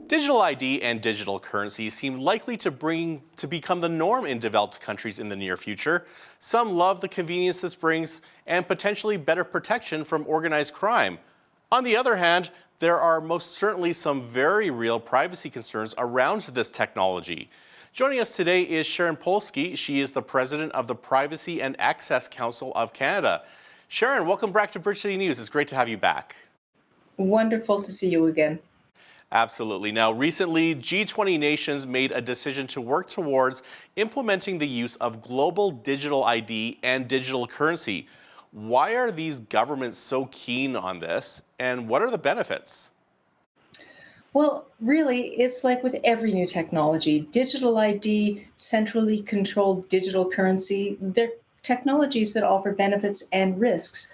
Digital ID and digital currency seem likely to become the norm in developed countries in the near future. Some love the convenience this brings and potentially better protection from organized crime. On the other hand, there are most certainly some very real privacy concerns around this technology. Joining us today is Sharon Polsky. She is the president of the Privacy and Access Council of Canada. Sharon, welcome back to Bridge City News. It's great to have you back. Wonderful to see you again. Absolutely. Now, recently, G20 nations made a decision to work towards implementing the use of global digital ID and digital currency. Why are these governments so keen on this, and what are the benefits? Well, really, it's like with every new technology, digital ID, centrally controlled digital currency, they're technologies that offer benefits and risks.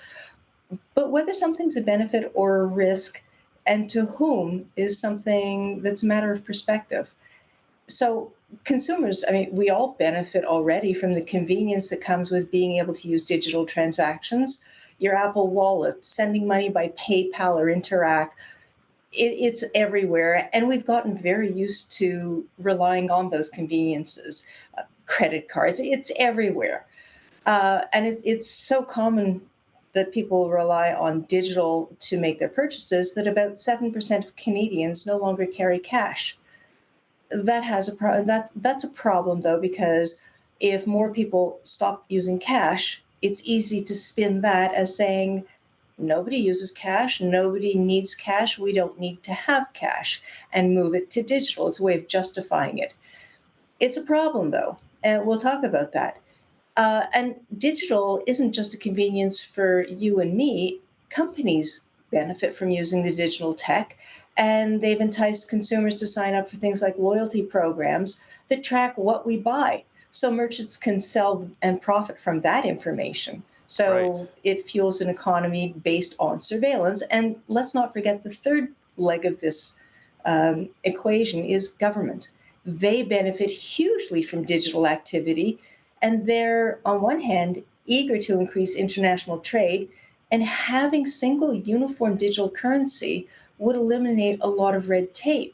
But whether something's a benefit or a risk and to whom is something that's a matter of perspective. So, consumers, I mean, we all benefit already from the convenience that comes with being able to use digital transactions. Your Apple Wallet, sending money by PayPal or Interac, it's everywhere. And we've gotten very used to relying on those conveniences. Credit cards, it's everywhere. And it's so common that people rely on digital to make their purchases that about 7% of Canadians no longer carry cash. That's a problem though, because if more people stop using cash, it's easy to spin that as saying nobody uses cash, nobody needs cash, we don't need to have cash, and move it to digital. It's a way of justifying it. It's a problem though, and we'll talk about that. And digital isn't just a convenience for you and me. Companies benefit from using the digital tech, and they've enticed consumers to sign up for things like loyalty programs that track what we buy. So merchants can sell and profit from that information. Right. So it fuels an economy based on surveillance. And let's not forget the third leg of this equation is government. They benefit hugely from digital activity, and they're, on one hand, eager to increase international trade, and having single uniform digital currency would eliminate a lot of red tape.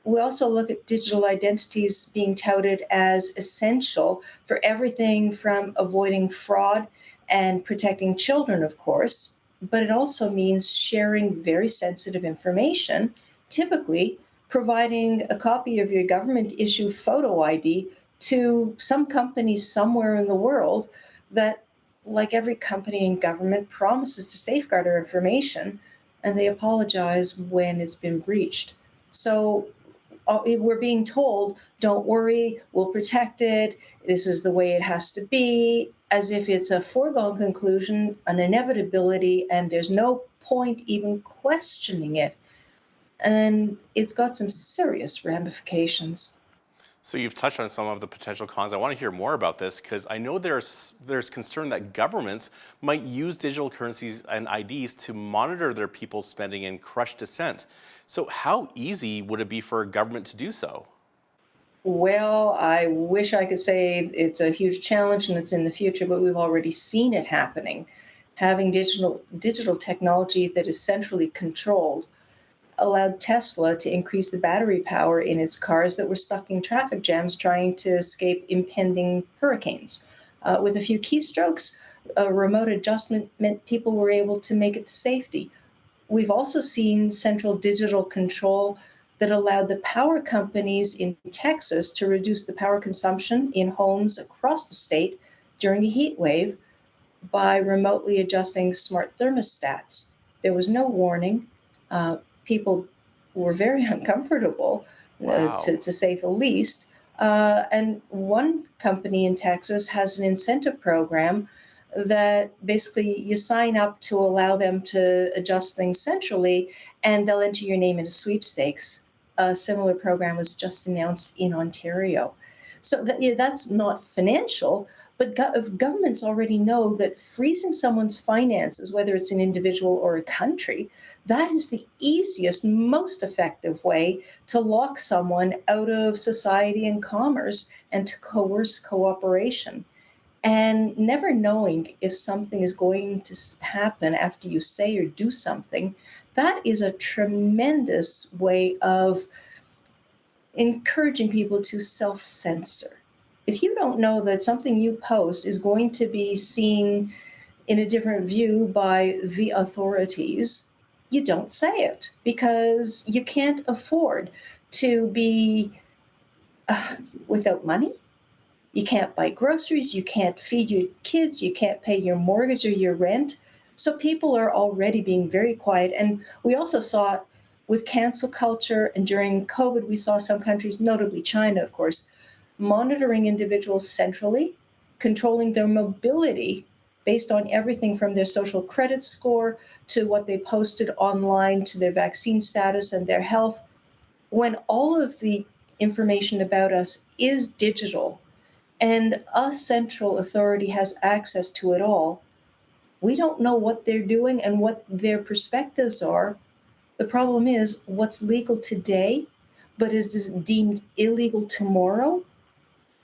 We also look at digital identities being touted as essential for everything from avoiding fraud and protecting children, of course, but it also means sharing very sensitive information, typically providing a copy of your government issue photo ID to some company somewhere in the world that, like every company and government, promises to safeguard our information, and they apologize when it's been breached. So we're being told, don't worry, we'll protect it. This is the way it has to be, as if it's a foregone conclusion, an inevitability, and there's no point even questioning it. And it's got some serious ramifications. So you've touched on some of the potential cons. I want to hear more about this because I know there's concern that governments might use digital currencies and IDs to monitor their people's spending and crush dissent. So how easy would it be for a government to do so? Well, I wish I could say it's a huge challenge and it's in the future, but we've already seen it happening. Having digital technology that is centrally controlled allowed Tesla to increase the battery power in its cars that were stuck in traffic jams trying to escape impending hurricanes. With a few keystrokes, a remote adjustment meant people were able to make it to safety. We've also seen central digital control that allowed the power companies in Texas to reduce the power consumption in homes across the state during a heat wave by remotely adjusting smart thermostats. There was no warning. People were very uncomfortable, Wow. to say the least. And one company in Texas has an incentive program that basically you sign up to allow them to adjust things centrally, and they'll enter your name in a sweepstakes. A similar program was just announced in Ontario. So yeah, that's not financial, but governments already know that freezing someone's finances, whether it's an individual or a country, that is the easiest, most effective way to lock someone out of society and commerce and to coerce cooperation. And never knowing if something is going to happen after you say or do something, that is a tremendous way of encouraging people to self censor. If you don't know that something you post is going to be seen in a different view by the authorities, you don't say it because you can't afford to be without money. You can't buy groceries, you can't feed your kids, you can't pay your mortgage or your rent. So people are already being very quiet. And we also saw it with cancel culture. And during COVID, we saw some countries, notably China, of course, monitoring individuals centrally, controlling their mobility based on everything from their social credit score to what they posted online to their vaccine status and their health. When all of the information about us is digital, and a central authority has access to it all, we don't know what they're doing and what their perspectives are. The problem is what's legal today, but is deemed illegal tomorrow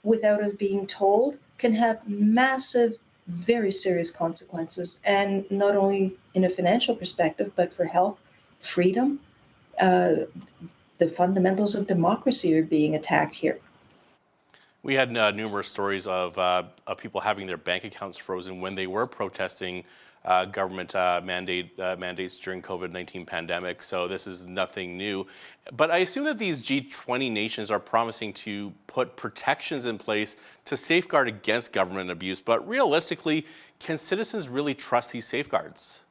without us being told, can have massive, very serious consequences. And not only in a financial perspective, but for health, freedom, uh, the fundamentals of democracy are being attacked here. We had numerous stories of people having their bank accounts frozen when they were protesting government mandates during COVID-19 pandemic. So this is nothing new. But I assume that these G20 nations are promising to put protections in place to safeguard against government abuse. But realistically, can citizens really trust these safeguards?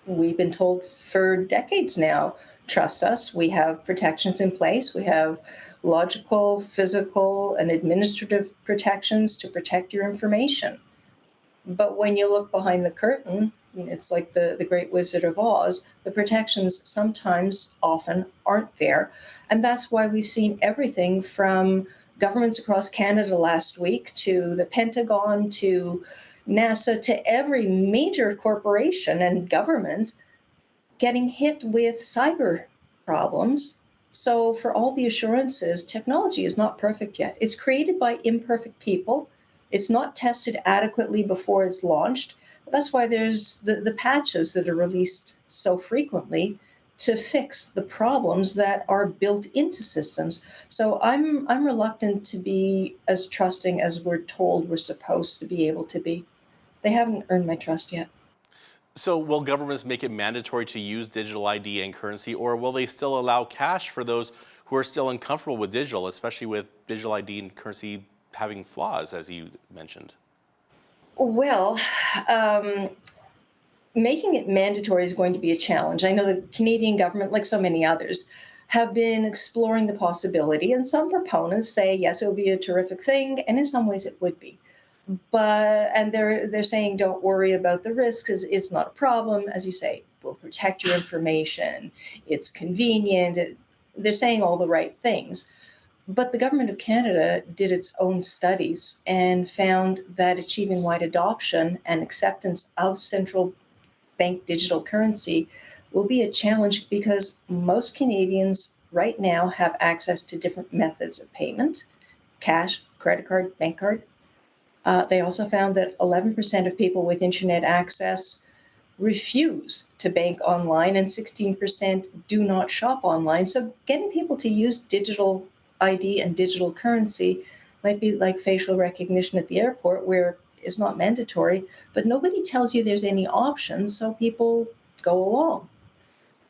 We've been told for decades now, trust us. We have protections in place. We have logical, physical, and administrative protections to protect your information. But when you look behind the curtain, it's like the Great Wizard of Oz, the protections sometimes, often aren't there. And that's why we've seen everything from governments across Canada last week to the Pentagon to NASA to every major corporation and government getting hit with cyber problems. So, for all the assurances, technology is not perfect yet. It's created by imperfect people. It's not tested adequately before it's launched. That's why there's the patches that are released so frequently to fix the problems that are built into systems. So I'm reluctant to be as trusting as we're told we're supposed to be able to be. They haven't earned my trust yet. So will governments make it mandatory to use digital ID and currency, or will they still allow cash for those who are still uncomfortable with digital, especially with digital ID and currency having flaws, as you mentioned? Well, um, making it mandatory is going to be a challenge. I know the Canadian government, like so many others, have been exploring the possibility, and some proponents say yes, it would be a terrific thing, and in some ways it would be. But and they're saying don't worry about the risks, it's not a problem. As you say, we'll protect your information. It's convenient. They're saying all the right things. But the government of Canada did its own studies and found that achieving wide adoption and acceptance of central bank digital currency will be a challenge because most Canadians right now have access to different methods of payment: cash, credit card, bank card. They also found that 11% of people with internet access refuse to bank online and 16% do not shop online. So getting people to use digital ID and digital currency might be like facial recognition at the airport, where it's not mandatory, but nobody tells you there's any option, so people go along.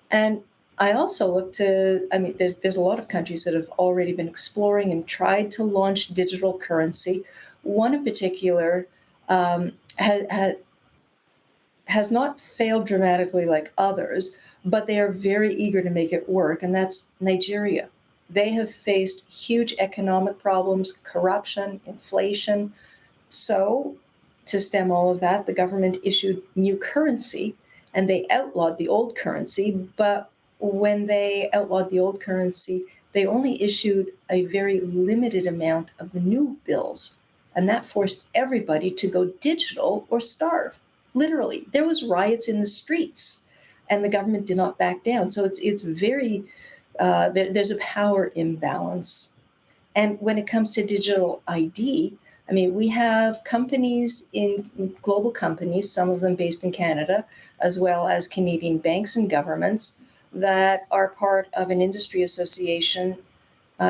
And I also look to, I mean, there's a lot of countries that have already been exploring and tried to launch digital currency. One in particular has not failed dramatically like others, but they are very eager to make it work, and that's Nigeria. They have faced huge economic problems, corruption, inflation. So, to stem all of that, the government issued new currency and they outlawed the old currency. But when they outlawed the old currency, they only issued a very limited amount of the new bills. And that forced everybody to go digital or starve. Literally, there was riots in the streets, and the government did not back down. So it's very there's a power imbalance. And when it comes to digital ID, I mean, we have companies global companies, some of them based in Canada, as well as Canadian banks and governments that are part of an industry association.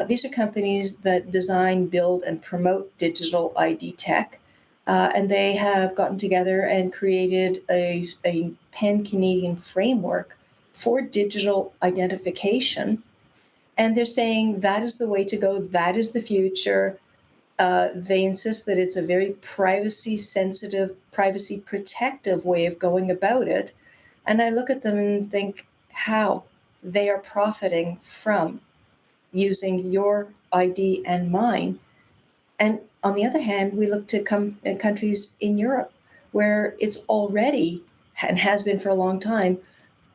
These are companies that design, build, and promote digital ID tech. And they have gotten together and created a pan Canadian framework for digital identification. And they're saying that is the way to go, that is the future. They insist that it's a very privacy sensitive, privacy protective way of going about it. And I look at them and think how they are profiting from using your ID and mine. And on the other hand, we look to countries in Europe where it's already and has been for a long time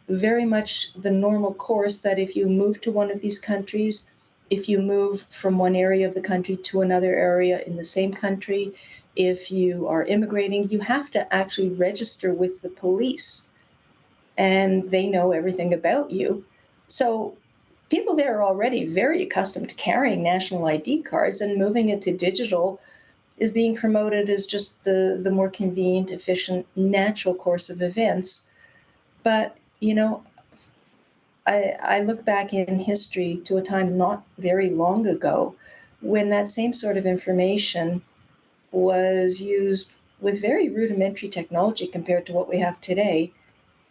very much the normal course that if you move to one of these countries, if you move from one area of the country to another area in the same country, if you are immigrating, you have to actually register with the police and they know everything about you. So people there are already very accustomed to carrying national ID cards, and moving it to digital is being promoted as just the more convenient, efficient, natural course of events. But, I look back in history to a time not very long ago when that same sort of information was used with very rudimentary technology compared to what we have today.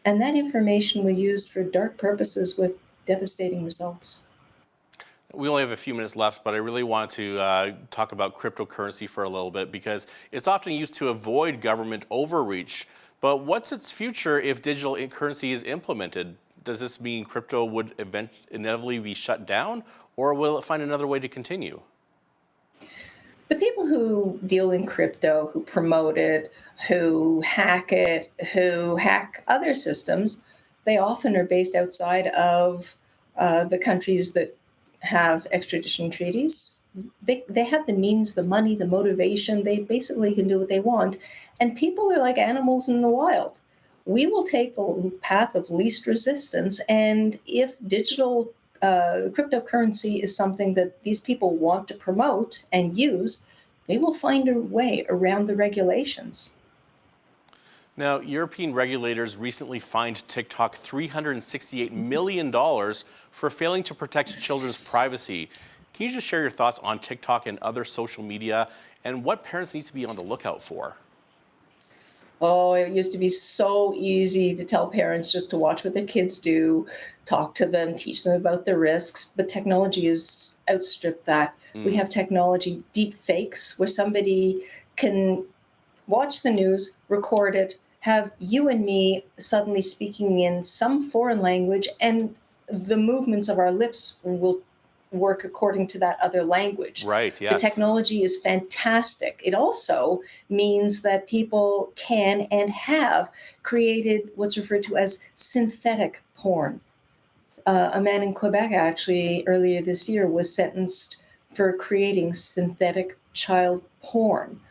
And that information was used for dark purposes with devastating results. We only have a few minutes left, but I really want to talk about cryptocurrency for a little bit because it's often used to avoid government overreach. But what's its future if digital currency is implemented? Does this mean crypto would inevitably be shut down, or will it find another way to continue? The people who deal in crypto, who promote it, who hack it, who hack other systems, they often are based outside of the countries that have extradition treaties. They have the means, the money, the motivation. They basically can do what they want. And people are like animals in the wild. We will take the path of least resistance. And if digital cryptocurrency is something that these people want to promote and use, they will find a way around the regulations. Now, European regulators recently fined TikTok $368 million for failing to protect children's privacy. Can you just share your thoughts on TikTok and other social media and what parents need to be on the lookout for? Oh, it used to be so easy to tell parents just to watch what their kids do, talk to them, teach them about the risks. But technology has outstripped that. We have technology, deep fakes, where somebody can watch the news, record it, have you and me suddenly speaking in some foreign language, and the movements of our lips will work according to that other language. Right, The yes. technology is fantastic. It also means that people can and have created what's referred to as synthetic porn. A man in Quebec actually earlier this year was sentenced for creating synthetic child porn.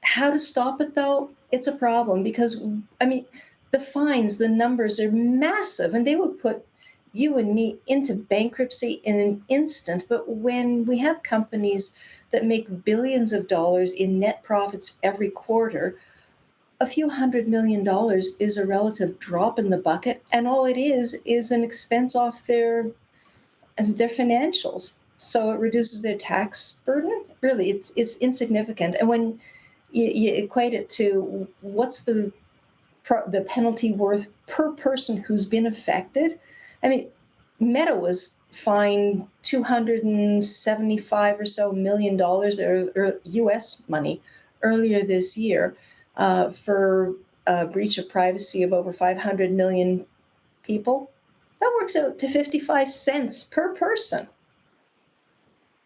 How to stop it though? It's a problem because, I mean, the fines, the numbers are massive, and they would put you and me into bankruptcy in an instant. But when we have companies that make billions of dollars in net profits every quarter, a few $100 million is a relative drop in the bucket, and all it is an expense off their financials. So it reduces their tax burden. Really, it's insignificant. And when you equate it to what's the penalty worth per person who's been affected. I mean, Meta was fined 275 or so $1 million or US money earlier this year for a breach of privacy of over 500 million people. That works out to 55 cents per person.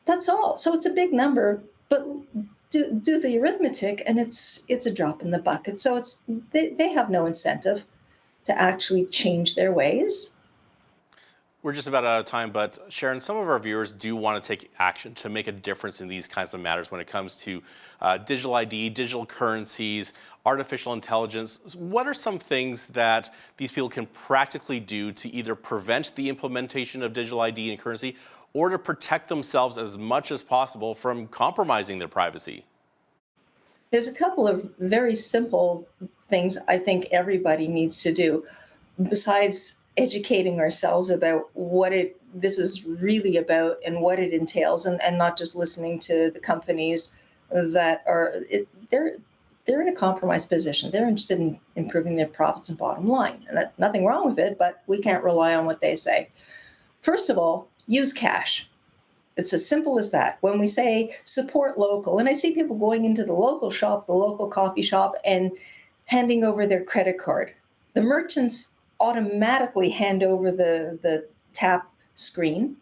That's all. So it's a big number, but do the arithmetic, and it's a drop in the bucket. So they have no incentive to actually change their ways. We're just about out of time, but Sharon, some of our viewers do want to take action to make a difference in these kinds of matters when it comes to digital ID, digital currencies, artificial intelligence. What are some things that these people can practically do to either prevent the implementation of digital ID and currency or to protect themselves as much as possible from compromising their privacy? There's a couple of very simple things I think everybody needs to do, besides educating ourselves about what this is really about and what it entails, and not just listening to the companies that they're in a compromised position. They're interested in improving their profits and bottom line, and nothing wrong with it, but we can't rely on what they say. First of all, use cash. It's as simple as that. When we say support local, and I see people going into the local shop, the local coffee shop, and handing over their credit card. The merchants automatically hand over the tap screen,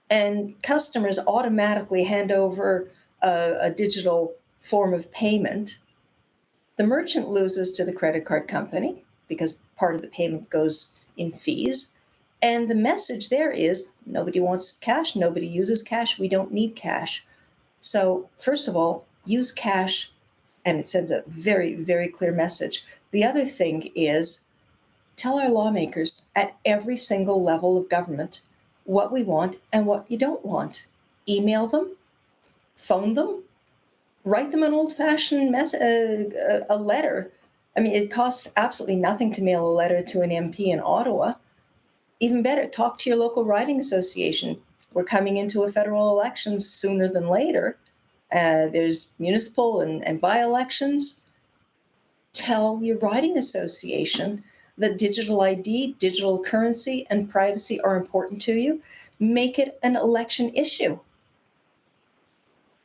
and customers automatically hand over a digital form of payment. The merchant loses to the credit card company because part of the payment goes in fees. And the message there is nobody wants cash, nobody uses cash, we don't need cash. So, first of all, use cash, and it sends a very, very clear message. The other thing is tell our lawmakers at every single level of government what we want and what you don't want. Email them, phone them, write them an old-fashioned a letter. I mean, it costs absolutely nothing to mail a letter to an MP in Ottawa. Even better, talk to your local riding association. We're coming into a federal election sooner than later. There's municipal and by-elections. Tell your riding association that digital ID, digital currency, and privacy are important to you. Make it an election issue.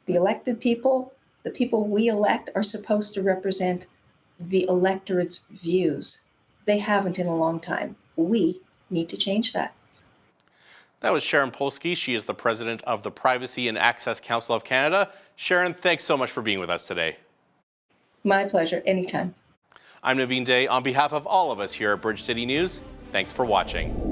The elected people, the people we elect, are supposed to represent the electorate's views. They haven't in a long time. We need to change that. That was Sharon Polsky. She is the president of the Privacy and Access Council of Canada. Sharon, thanks so much for being with us today. My pleasure, anytime. I'm Naveen Day. On behalf of all of us here at Bridge City News, thanks for watching.